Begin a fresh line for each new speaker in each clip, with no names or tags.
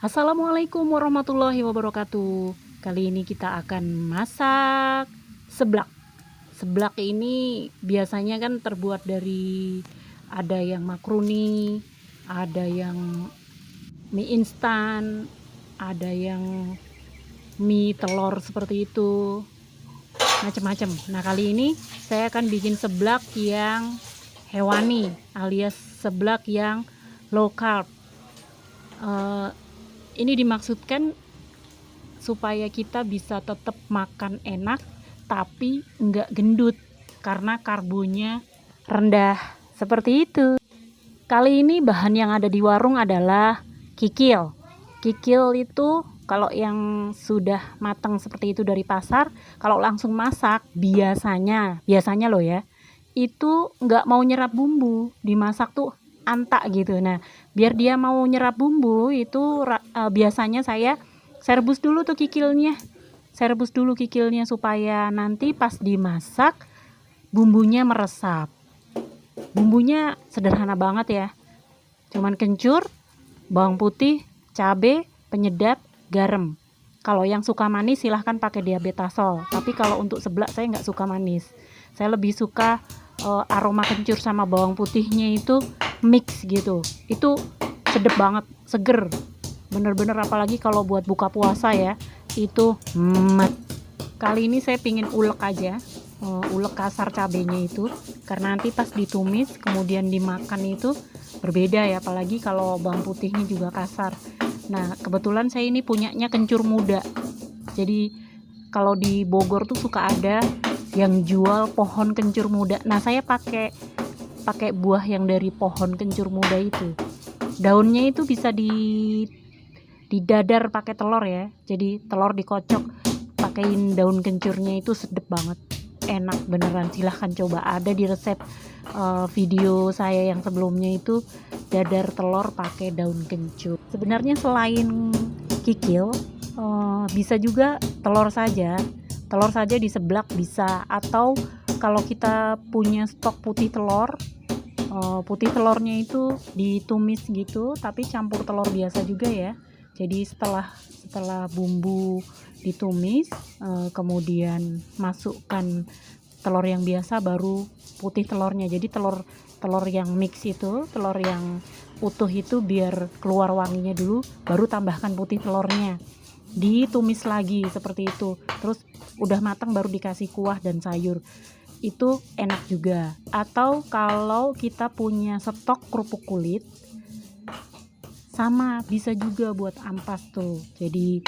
Assalamualaikum warahmatullahi wabarakatuh. Kali ini kita akan masak seblak. Seblak ini biasanya kan terbuat dari ada yang makroni, ada yang mie instan, ada yang mie telur seperti itu, macam-macam. Nah, kali ini saya akan bikin seblak yang hewani alias seblak yang low carb. Ini dimaksudkan supaya kita bisa tetap makan enak tapi enggak gendut karena karbonya rendah, seperti itu. Kali ini bahan yang ada di warung adalah kikil. Kikil itu kalau yang sudah matang seperti itu dari pasar, kalau langsung masak biasanya loh ya, itu nggak mau nyerap bumbu, dimasak tuh antak gitu. Nah, biar dia mau nyerap bumbu itu biasanya saya rebus dulu tuh kikilnya. Saya rebus dulu kikilnya supaya nanti pas dimasak bumbunya meresap. Bumbunya sederhana banget ya. Cuman kencur, bawang putih, cabai, penyedap, garam. Kalau yang suka manis silahkan pakai diabetasol. Tapi kalau untuk seblak saya nggak suka manis. Saya lebih suka aroma kencur sama bawang putihnya itu mix gitu. Itu sedep banget, seger. Bener-bener apalagi kalau buat buka puasa ya. Itu kali ini saya pingin ulek aja. Ulek kasar cabenya itu karena nanti pas ditumis kemudian dimakan itu berbeda ya, apalagi kalau bawang putihnya juga kasar. Nah, kebetulan saya ini punyanya kencur muda. Jadi kalau di Bogor tuh suka ada yang jual pohon kencur muda. Nah, saya pakai buah yang dari pohon kencur muda itu. Daunnya itu bisa didadar pakai telur ya. Jadi telur dikocok, pakein daun kencurnya, itu sedep banget. Enak beneran, silahkan coba, ada di resep video saya yang sebelumnya itu dadar telur pakai daun kencur. Sebenarnya selain kikil bisa juga telur saja diseblak bisa, atau kalau kita punya stok putih telurnya itu ditumis gitu, tapi campur telur biasa juga ya. Jadi setelah bumbu ditumis, kemudian masukkan telur yang biasa, baru putih telurnya. Jadi telur yang mix itu, telur yang utuh itu biar keluar wanginya dulu, baru tambahkan putih telurnya. Ditumis lagi seperti itu. Terus udah matang baru dikasih kuah dan sayur. Itu enak juga. Atau kalau kita punya stok kerupuk kulit, sama bisa juga buat ampas tuh. Jadi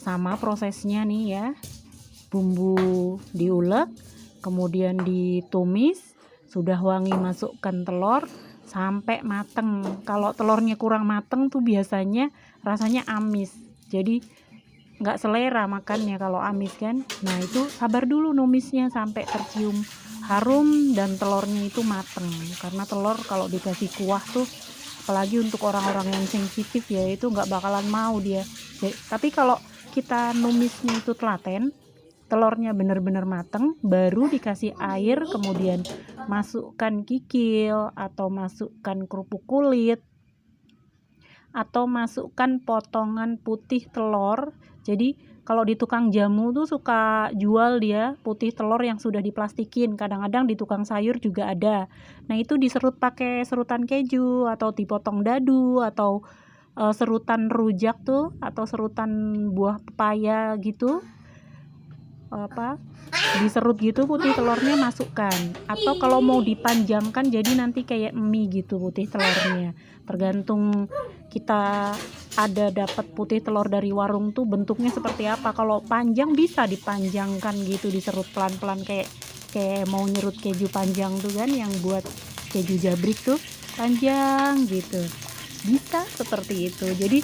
sama prosesnya nih ya, bumbu diulek, kemudian ditumis, sudah wangi masukkan telur sampai mateng. Kalau telurnya kurang mateng tuh biasanya rasanya amis, jadi nggak selera makannya kalau amis kan. Nah, itu sabar dulu numisnya sampai tercium harum dan telurnya itu mateng, karena telur kalau dikasih kuah tuh, apalagi untuk orang-orang yang sensitif ya, itu nggak bakalan mau dia. Tapi kalau kita numisnya itu telaten, telurnya bener-bener mateng, baru dikasih air, kemudian masukkan kikil atau masukkan kerupuk kulit atau masukkan potongan putih telur. Jadi kalau di tukang jamu tuh suka jual dia putih telur yang sudah diplastikin, kadang-kadang di tukang sayur juga ada. Nah, itu diserut pakai serutan keju atau dipotong dadu, atau serutan rujak tuh, atau serutan buah pepaya gitu, diserut gitu putih telurnya masukkan. Atau kalau mau dipanjangkan jadi nanti kayak mie gitu putih telurnya, tergantung kita ada dapat putih telur dari warung tuh bentuknya seperti apa. Kalau panjang bisa dipanjangkan gitu, diserut pelan-pelan kayak mau nyerut keju panjang tuh kan, yang buat keju jabrik tuh panjang gitu, bisa seperti itu. Jadi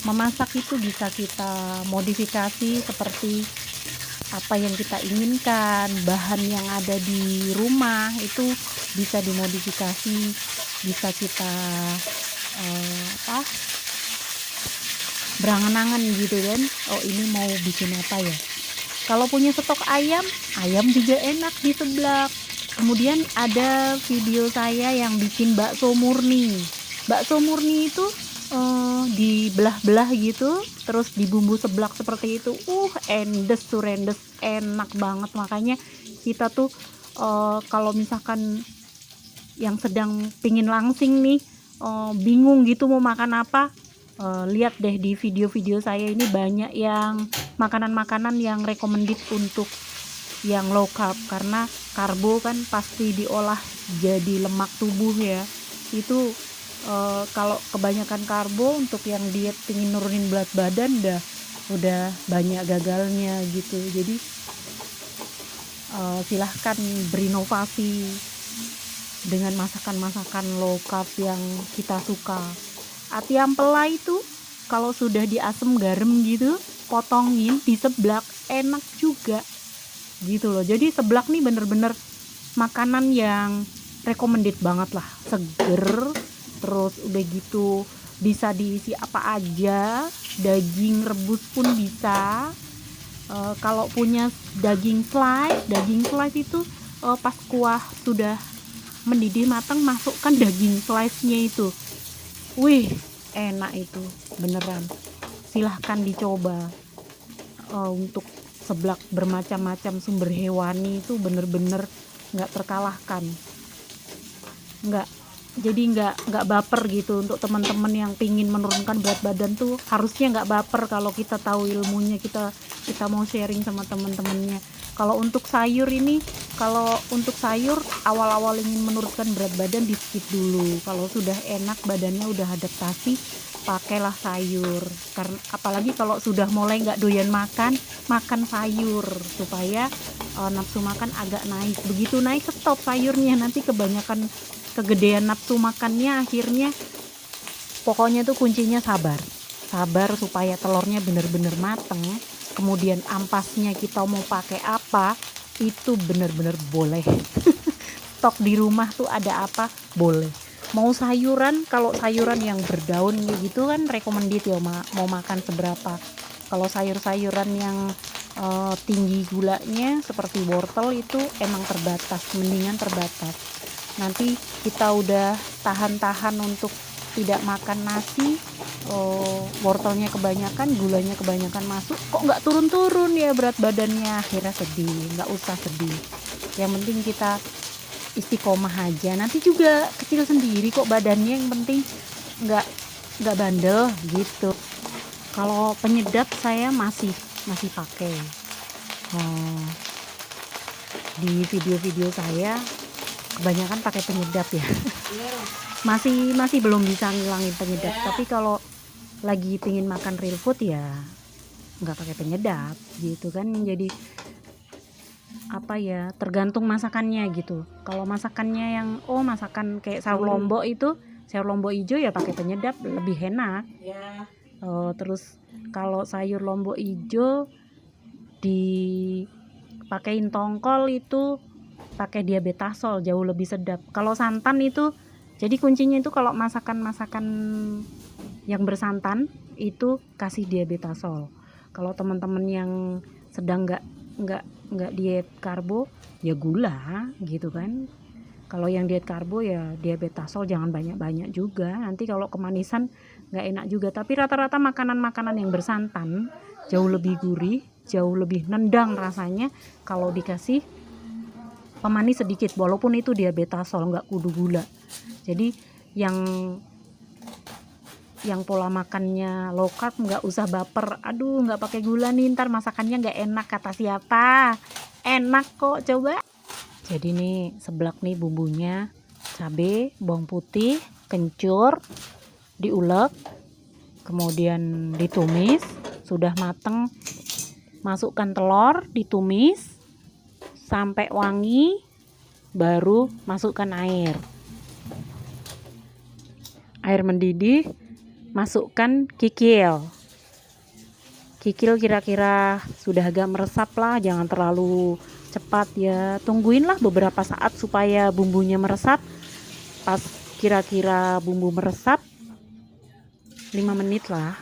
memasak itu bisa kita modifikasi seperti apa yang kita inginkan. Bahan yang ada di rumah itu bisa dimodifikasi, bisa kita berangan-angan gitu kan. Oh, ini mau bikin apa ya, kalau punya stok ayam juga enak di seblak. Kemudian ada video saya yang bikin bakso murni. bakso murni itu dibelah-belah gitu, terus dibumbu seblak seperti itu. Endes surendes, enak banget. Makanya kita tuh kalau misalkan yang sedang pingin langsing nih, bingung gitu mau makan apa, lihat deh di video-video saya ini banyak yang makanan-makanan yang recommended untuk yang low carb, karena karbo kan pasti diolah jadi lemak tubuh ya. Itu kalau kebanyakan karbo untuk yang diet pingin nurunin berat badan udah banyak gagalnya gitu. Jadi silahkan berinovasi dengan masakan-masakan low carb yang kita suka. Ati ampela itu kalau sudah diasem garam gitu, potongin diseblak, enak juga gitu loh. Jadi seblak nih bener-bener makanan yang recommended banget lah, seger, terus udah gitu bisa diisi apa aja, daging rebus pun bisa. Kalau punya daging slice itu pas kuah sudah mendidih matang, masukkan daging slice-nya itu. Wih, enak itu beneran. Silahkan dicoba. Untuk seblak bermacam-macam sumber hewani itu bener-bener nggak terkalahkan. Jadi nggak baper gitu. Untuk teman-teman yang pingin menurunkan berat badan tuh harusnya nggak baper kalau kita tahu ilmunya, kita mau sharing sama teman-temannya. Kalau untuk sayur ini, kalau untuk sayur awal-awal ingin menurunkan berat badan di skip dulu. Kalau sudah enak badannya udah adaptasi, pakailah sayur. Karena apalagi kalau sudah mulai nggak doyan makan sayur supaya nafsu makan agak naik. Begitu naik stop sayurnya, nanti kebanyakan kegedean nafsu makannya, akhirnya pokoknya tuh kuncinya sabar supaya telurnya bener-bener mateng. Kemudian ampasnya kita mau pakai apa itu bener-bener boleh. Stok di rumah tuh ada apa boleh. Mau sayuran, kalau sayuran yang berdaun gitu kan recommended ya, mau makan seberapa. Kalau sayur-sayuran yang tinggi gulanya seperti wortel itu emang terbatas, mendingan terbatas. Nanti kita udah tahan-tahan untuk tidak makan nasi, wortelnya kebanyakan, gulanya kebanyakan masuk, kok nggak turun-turun ya berat badannya, akhirnya sedih. Nggak usah sedih, yang penting kita istiqomah aja, nanti juga kecil sendiri kok badannya, yang penting nggak bandel gitu. Kalau penyedap saya masih pakai, di video-video saya kebanyakan pakai penyedap ya. masih belum bisa ngilangin penyedap, tapi kalau lagi pingin makan real food ya nggak pakai penyedap gitu kan. Jadi apa ya, tergantung masakannya gitu. Kalau masakannya yang masakan kayak sayur lombok itu, sayur lombok hijau ya pakai penyedap lebih enak. Terus kalau sayur lombok hijau dipakein tongkol itu pakai diabetasol, jauh lebih sedap. Kalau santan itu, jadi kuncinya itu kalau masakan-masakan yang bersantan itu kasih diabetasol. Kalau teman-teman yang sedang nggak diet karbo ya gula gitu kan. Kalau yang diet karbo ya diabetasol jangan banyak-banyak juga, nanti kalau kemanisan nggak enak juga. Tapi rata-rata makanan-makanan yang bersantan jauh lebih gurih, jauh lebih nendang rasanya kalau dikasih pemanis sedikit, walaupun itu diabetasol, nggak kudu gula. Jadi yang pola makannya low carb nggak usah baper, aduh nggak pakai gula nih ntar masakannya nggak enak, kata siapa? Enak kok, coba. Jadi nih seblak nih bumbunya cabai, bawang putih, kencur, diulek, kemudian ditumis, sudah mateng masukkan telur, ditumis sampai wangi, baru masukkan air mendidih, masukkan kikil kira-kira sudah agak meresap lah, jangan terlalu cepat ya, tungguin lah beberapa saat supaya bumbunya meresap. Pas kira-kira bumbu meresap 5 menit lah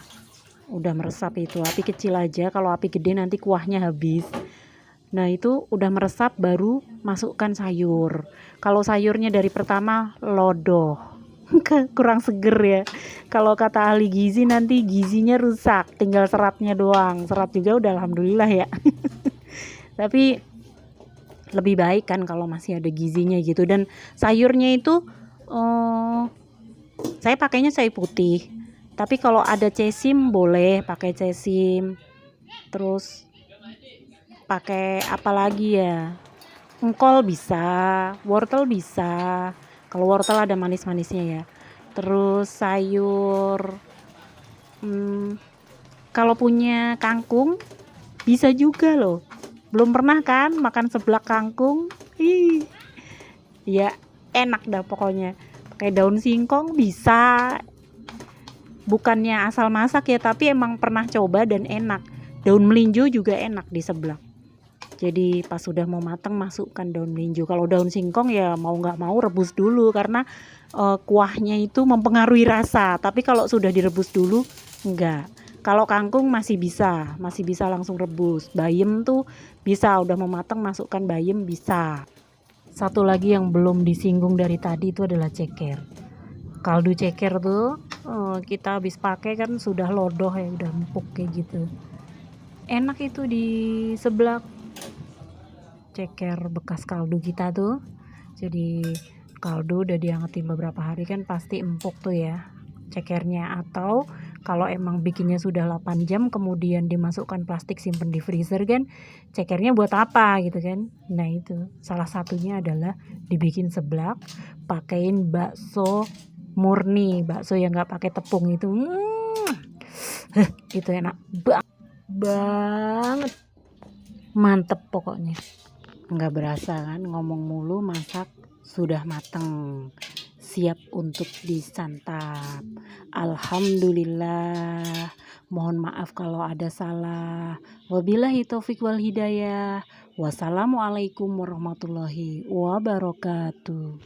udah meresap itu, api kecil aja, kalau api gede nanti kuahnya habis. Nah itu udah meresap baru masukkan sayur. Kalau sayurnya dari pertama lodoh, kurang seger ya. Kalau kata ahli gizi nanti gizinya rusak, tinggal seratnya doang. Serat juga udah alhamdulillah ya. Tapi lebih baik kan kalau masih ada gizinya gitu. Dan sayurnya itu saya pakainya sayur putih. Tapi kalau ada cesim boleh pakai cesim. Terus pakai apa lagi ya? Engkol bisa, wortel bisa. Kalau wortel ada manis-manisnya ya. Terus sayur kalau punya kangkung bisa juga loh. Belum pernah kan makan seblak kangkung? Ih, ya enak dah pokoknya. Pakai daun singkong bisa. Bukannya asal masak ya, tapi emang pernah coba dan enak. Daun melinjo juga enak di seblak. Jadi pas sudah mau matang masukkan daun melinjo. Kalau daun singkong ya mau nggak mau rebus dulu karena kuahnya itu mempengaruhi rasa. Tapi kalau sudah direbus dulu enggak. Kalau kangkung masih bisa langsung rebus. Bayam tuh bisa, udah mau matang masukkan bayam bisa. Satu lagi yang belum disinggung dari tadi itu adalah ceker. Kaldu ceker tuh kita habis pakai kan sudah lodoh ya, udah empuk kayak gitu. Enak itu di seblak ceker bekas kaldu kita tuh. Jadi kaldu udah dihangatin beberapa hari kan pasti empuk tuh ya cekernya. Atau kalau emang bikinnya sudah 8 jam kemudian dimasukkan plastik simpen di freezer kan cekernya buat apa gitu kan. Nah itu salah satunya adalah dibikin seblak pakein bakso murni, bakso yang nggak pakai tepung itu. Itu enak banget, mantep pokoknya. Nggak berasa kan ngomong mulu, masak sudah mateng, siap untuk disantap. Alhamdulillah. Mohon maaf kalau ada salah. Wabillahi taufik wal hidayah. Wassalamualaikum warahmatullahi wabarakatuh.